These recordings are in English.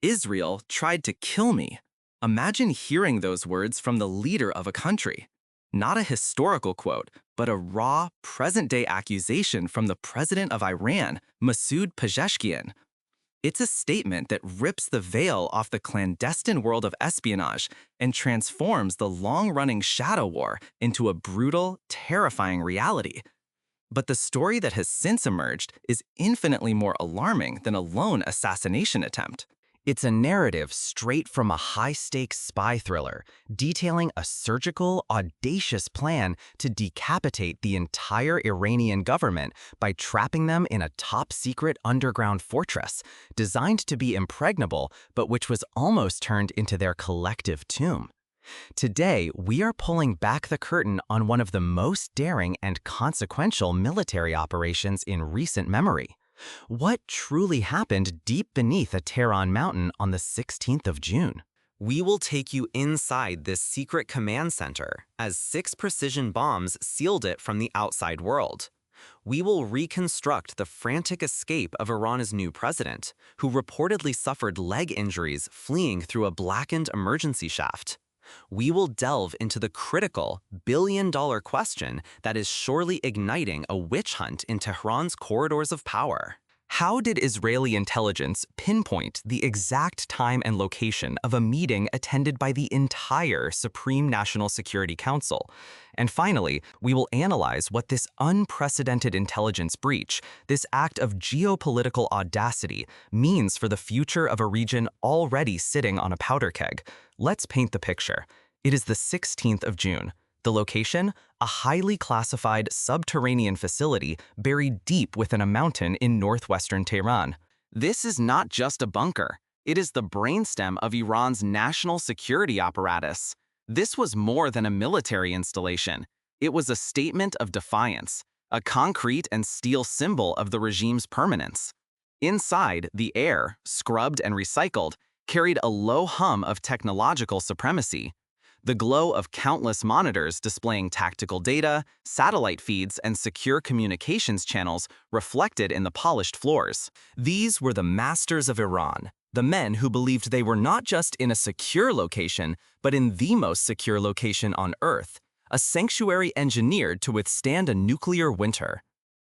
Israel tried to kill me. Imagine hearing those words from the leader of a country. Not a historical quote, but a raw, present-day accusation from the president of Iran, Pezeshkian. It's a statement that rips the veil off the clandestine world of espionage and transforms the long-running shadow war into a brutal, terrifying reality. But the story that has since emerged is infinitely more alarming than a lone assassination attempt. It's a narrative straight from a high-stakes spy thriller, detailing a surgical, audacious plan to decapitate the entire Iranian government by trapping them in a top-secret underground fortress, designed to be impregnable, but which was almost turned into their collective tomb. Today, we are pulling back the curtain on one of the most daring and consequential military operations in recent memory. What truly happened deep beneath a Tehran mountain on the 16th of June? We will take you inside this secret command center as 6 precision bombs sealed it from the outside world. We will reconstruct the frantic escape of Iran's new president, who reportedly suffered leg injuries fleeing through a blackened emergency shaft. We will delve into the critical billion-dollar question that is surely igniting a witch hunt in Tehran's corridors of power. How did Israeli intelligence pinpoint the exact time and location of a meeting attended by the entire Supreme National Security Council? And finally, we will analyze what this unprecedented intelligence breach, this act of geopolitical audacity, means for the future of a region already sitting on a powder keg. Let's paint the picture. It is the 16th of June. The location? A highly classified subterranean facility buried deep within a mountain in northwestern Tehran. This is not just a bunker. It is the brainstem of Iran's national security apparatus. This was more than a military installation. It was a statement of defiance, a concrete and steel symbol of the regime's permanence. Inside, the air, scrubbed and recycled, carried a low hum of technological supremacy. The glow of countless monitors displaying tactical data, satellite feeds, and secure communications channels reflected in the polished floors. These were the masters of Iran, the men who believed they were not just in a secure location, but in the most secure location on Earth, a sanctuary engineered to withstand a nuclear winter.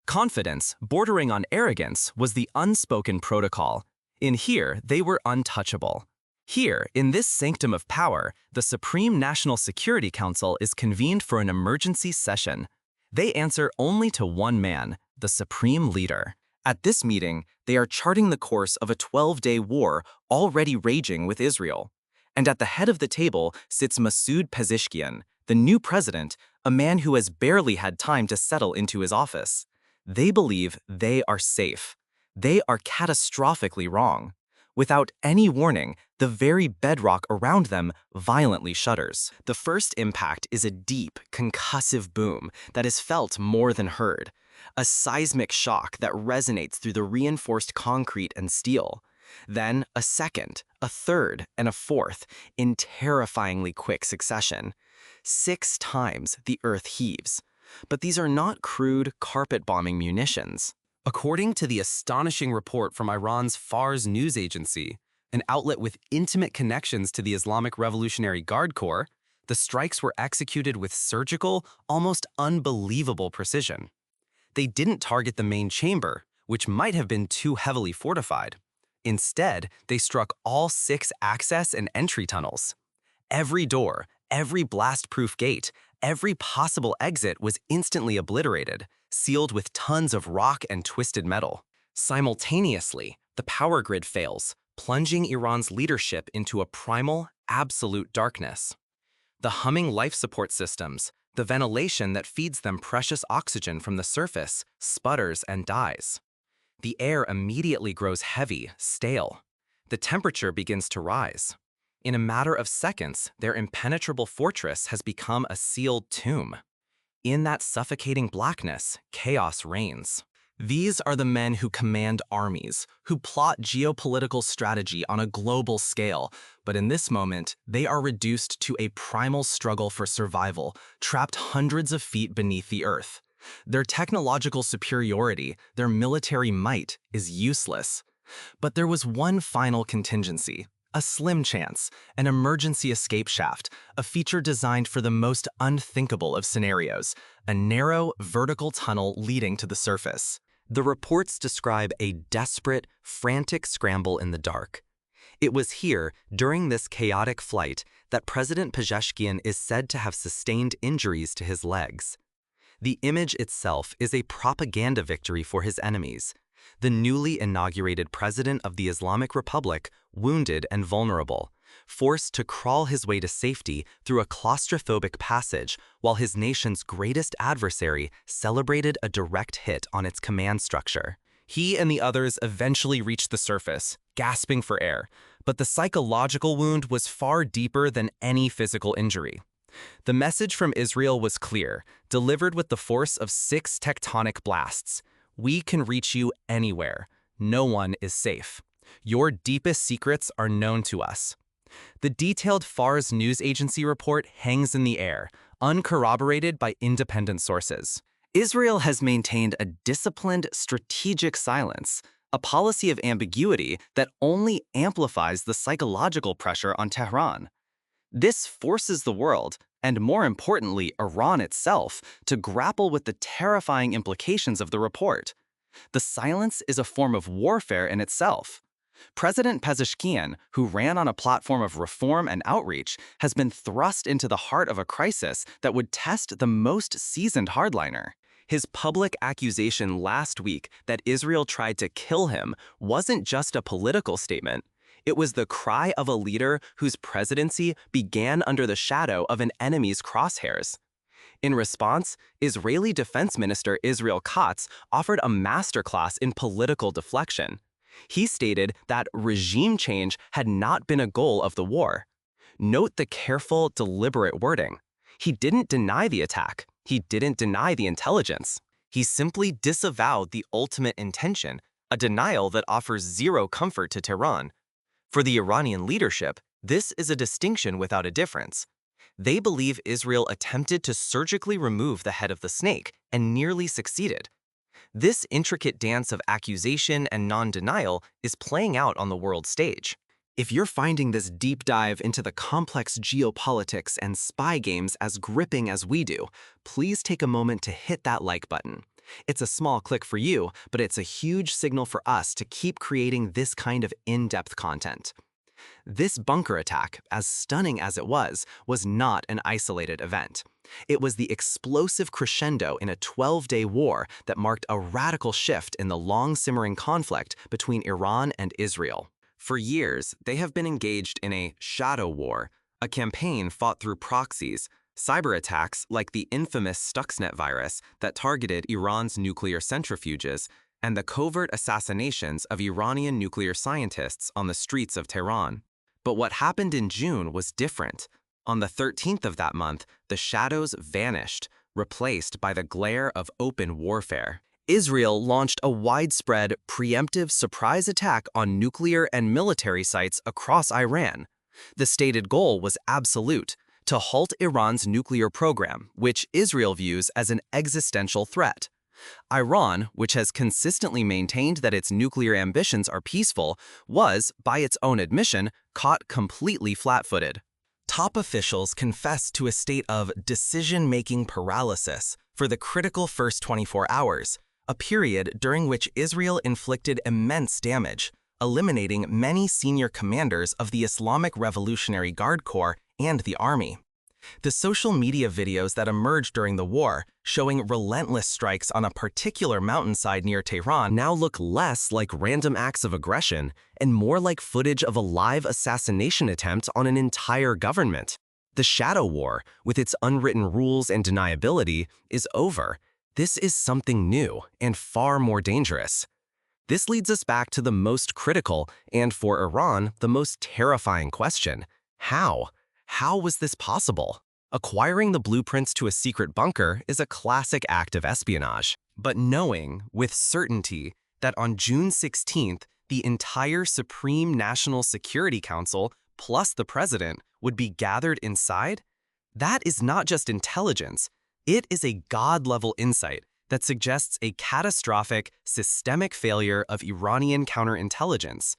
Confidence, bordering on arrogance, was the unspoken protocol. In here, they were untouchable. Here, in this sanctum of power, the Supreme National Security Council is convened for an emergency session. They answer only to one man, the Supreme Leader. At this meeting, they are charting the course of a 12-day war already raging with Israel. And at the head of the table sits Pezeshkian, the new president, a man who has barely had time to settle into his office. They believe they are safe. They are catastrophically wrong. Without any warning, the very bedrock around them violently shudders. The first impact is a deep, concussive boom that is felt more than heard, a seismic shock that resonates through the reinforced concrete and steel. Then a second, a third, and a fourth, in terrifyingly quick succession. 6 times the earth heaves. But these are not crude, carpet-bombing munitions. According to the astonishing report from Iran's Fars news agency, an outlet with intimate connections to the Islamic Revolutionary Guard Corps, the strikes were executed with surgical, almost unbelievable precision. They didn't target the main chamber, which might have been too heavily fortified. Instead, they struck all 6 access and entry tunnels. Every door, every blast-proof gate, every possible exit was instantly obliterated, sealed with tons of rock and twisted metal. Simultaneously, the power grid fails, plunging Iran's leadership into a primal, absolute darkness. The humming life support systems, the ventilation that feeds them precious oxygen from the surface, sputters and dies. The air immediately grows heavy, stale. The temperature begins to rise. In a matter of seconds, their impenetrable fortress has become a sealed tomb. In that suffocating blackness, chaos reigns. These are the men who command armies, who plot geopolitical strategy on a global scale, but in this moment, they are reduced to a primal struggle for survival, trapped hundreds of feet beneath the earth. Their technological superiority, their military might, is useless. But there was one final contingency, a slim chance, an emergency escape shaft, a feature designed for the most unthinkable of scenarios, a narrow, vertical tunnel leading to the surface. The reports describe a desperate, frantic scramble in the dark. It was here, during this chaotic flight, that President Pezeshkian is said to have sustained injuries to his legs. The image itself is a propaganda victory for his enemies. The newly inaugurated president of the Islamic Republic, wounded and vulnerable, forced to crawl his way to safety through a claustrophobic passage while his nation's greatest adversary celebrated a direct hit on its command structure. He and the others eventually reached the surface, gasping for air, but the psychological wound was far deeper than any physical injury. The message from Israel was clear, delivered with the force of 6 tectonic blasts. We can reach you anywhere. No one is safe. Your deepest secrets are known to us. The detailed Fars news agency report hangs in the air, uncorroborated by independent sources. Israel has maintained a disciplined, strategic silence, a policy of ambiguity that only amplifies the psychological pressure on Tehran. This forces the world, and more importantly, Iran itself, to grapple with the terrifying implications of the report. The silence is a form of warfare in itself. President Pezeshkian, who ran on a platform of reform and outreach, has been thrust into the heart of a crisis that would test the most seasoned hardliner. His public accusation last week that Israel tried to kill him wasn't just a political statement. It was the cry of a leader whose presidency began under the shadow of an enemy's crosshairs. In response, Israeli Defense Minister Israel Katz offered a masterclass in political deflection. He stated that regime change had not been a goal of the war. Note the careful, deliberate wording. He didn't deny the attack. He didn't deny the intelligence. He simply disavowed the ultimate intention, a denial that offers zero comfort to Tehran. For the Iranian leadership, this is a distinction without a difference. They believe Israel attempted to surgically remove the head of the snake and nearly succeeded. This intricate dance of accusation and non-denial is playing out on the world stage. If you're finding this deep dive into the complex geopolitics and spy games as gripping as we do, please take a moment to hit that like button. It's a small click for you, but it's a huge signal for us to keep creating this kind of in-depth content. This bunker attack, as stunning as it was not an isolated event. It was the explosive crescendo in a 12-day war that marked a radical shift in the long-simmering conflict between Iran and Israel. For years, they have been engaged in a shadow war, a campaign fought through proxies, cyber attacks like the infamous Stuxnet virus that targeted Iran's nuclear centrifuges, and the covert assassinations of Iranian nuclear scientists on the streets of Tehran. But what happened in June was different. On the 13th of that month, the shadows vanished, replaced by the glare of open warfare. Israel launched a widespread, preemptive surprise attack on nuclear and military sites across Iran. The stated goal was absolute: to halt Iran's nuclear program, which Israel views as an existential threat. Iran, which has consistently maintained that its nuclear ambitions are peaceful, was, by its own admission, caught completely flat-footed. Top officials confessed to a state of decision-making paralysis for the critical first 24 hours, a period during which Israel inflicted immense damage, eliminating many senior commanders of the Islamic Revolutionary Guard Corps and the army. The social media videos that emerged during the war, showing relentless strikes on a particular mountainside near Tehran, now look less like random acts of aggression and more like footage of a live assassination attempt on an entire government. The shadow war, with its unwritten rules and deniability, is over. This is something new and far more dangerous. This leads us back to the most critical and, for Iran, the most terrifying question: how? How was this possible? Acquiring the blueprints to a secret bunker is a classic act of espionage. But knowing, with certainty, that on June 16th, the entire Supreme National Security Council, plus the president, would be gathered inside, that is not just intelligence. It is a God-level insight that suggests a catastrophic, systemic failure of Iranian counterintelligence.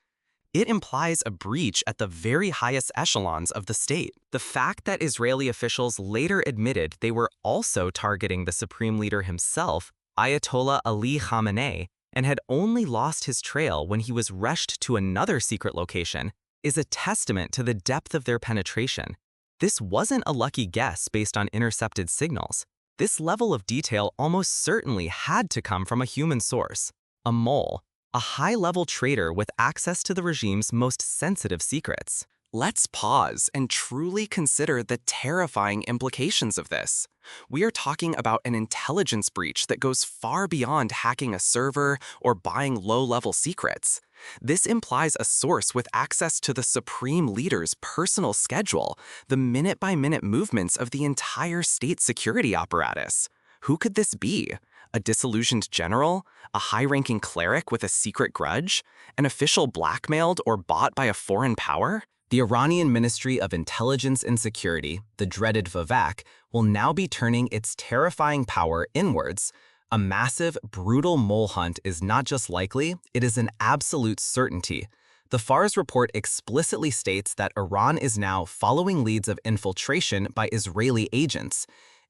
It implies a breach at the very highest echelons of the state. The fact that Israeli officials later admitted they were also targeting the supreme leader himself, Ayatollah Ali Khamenei, and had only lost his trail when he was rushed to another secret location, is a testament to the depth of their penetration. This wasn't a lucky guess based on intercepted signals. This level of detail almost certainly had to come from a human source, a mole, a high-level traitor with access to the regime's most sensitive secrets. Let's pause and truly consider the terrifying implications of this. We are talking about an intelligence breach that goes far beyond hacking a server or buying low-level secrets. This implies a source with access to the supreme leader's personal schedule, the minute-by-minute movements of the entire state security apparatus. Who could this be? A disillusioned general? A high-ranking cleric with a secret grudge? An official blackmailed or bought by a foreign power? The Iranian Ministry of Intelligence and Security, the dreaded Vivak, will now be turning its terrifying power inwards. A massive, brutal mole hunt is not just likely, it is an absolute certainty. The Fars report explicitly states that Iran is now following leads of infiltration by Israeli agents.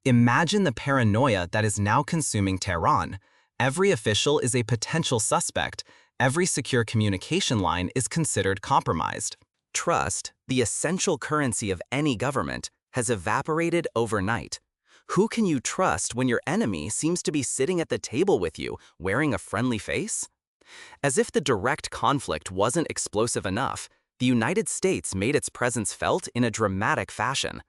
Imagine the paranoia that is now consuming Tehran. Every official is a potential suspect. Every secure communication line is considered compromised. Trust, the essential currency of any government, has evaporated overnight. Who can you trust when your enemy seems to be sitting at the table with you, wearing a friendly face? As if the direct conflict wasn't explosive enough, the United States made its presence felt in a dramatic fashion.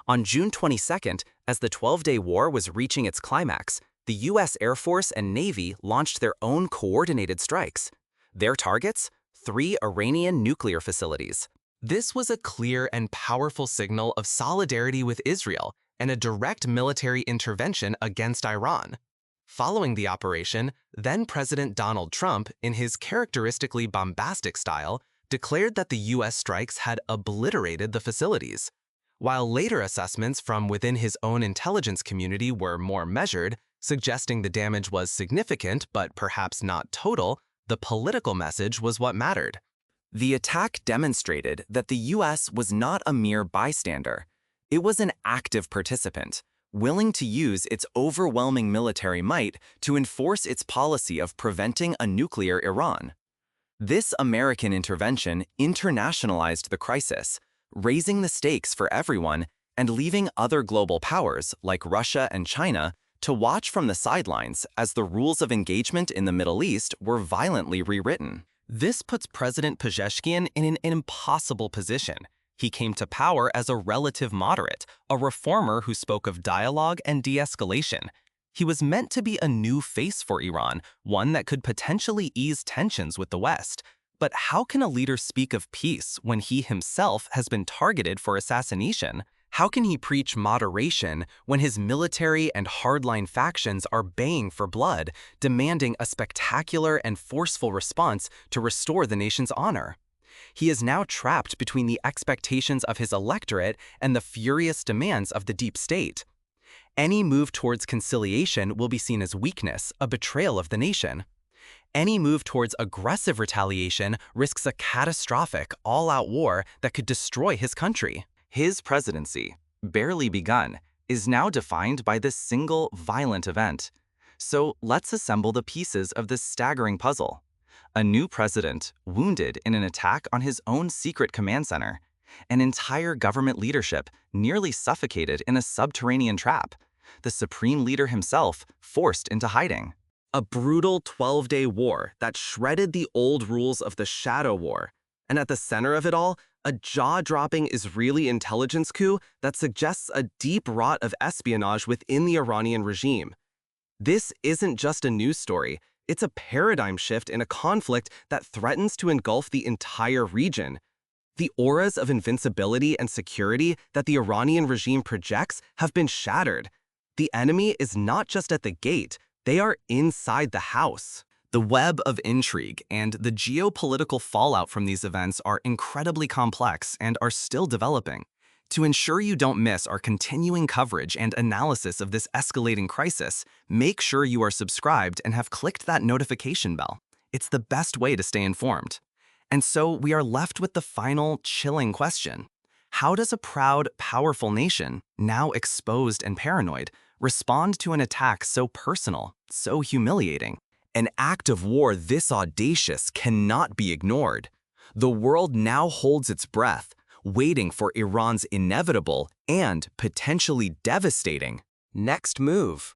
On June 22nd, as the 12-day war was reaching its climax, the U.S. Air Force and Navy launched their own coordinated strikes. Their targets? 3 Iranian nuclear facilities. This was a clear and powerful signal of solidarity with Israel and a direct military intervention against Iran. Following the operation, then-President Donald Trump, in his characteristically bombastic style, declared that the U.S. strikes had obliterated the facilities. While later assessments from within his own intelligence community were more measured, suggesting the damage was significant but perhaps not total, the political message was what mattered. The attack demonstrated that the U.S. was not a mere bystander. It was an active participant, willing to use its overwhelming military might to enforce its policy of preventing a nuclear Iran. This American intervention internationalized the crisis, raising the stakes for everyone and leaving other global powers, like Russia and China, to watch from the sidelines as the rules of engagement in the Middle East were violently rewritten. This puts President Pezeshkian in an impossible position. He came to power as a relative moderate, a reformer who spoke of dialogue and de-escalation. He was meant to be a new face for Iran, one that could potentially ease tensions with the West. But how can a leader speak of peace when he himself has been targeted for assassination? How can he preach moderation when his military and hardline factions are baying for blood, demanding a spectacular and forceful response to restore the nation's honor? He is now trapped between the expectations of his electorate and the furious demands of the deep state. Any move towards conciliation will be seen as weakness, a betrayal of the nation. Any move towards aggressive retaliation risks a catastrophic, all-out war that could destroy his country. His presidency, barely begun, is now defined by this single violent event. So let's assemble the pieces of this staggering puzzle. A new president wounded in an attack on his own secret command center. An entire government leadership nearly suffocated in a subterranean trap. The supreme leader himself forced into hiding. A brutal 12-day war that shredded the old rules of the shadow war. And at the center of it all, a jaw-dropping Israeli intelligence coup that suggests a deep rot of espionage within the Iranian regime. This isn't just a news story, it's a paradigm shift in a conflict that threatens to engulf the entire region. The auras of invincibility and security that the Iranian regime projects have been shattered. The enemy is not just at the gate, they are inside the house. The web of intrigue and the geopolitical fallout from these events are incredibly complex and are still developing. To ensure you don't miss our continuing coverage and analysis of this escalating crisis, make sure you are subscribed and have clicked that notification bell. It's the best way to stay informed. And so we are left with the final chilling question. How does a proud, powerful nation, now exposed and paranoid, respond to an attack so personal, so humiliating? An act of war this audacious cannot be ignored. The world now holds its breath, waiting for Iran's inevitable and potentially devastating next move.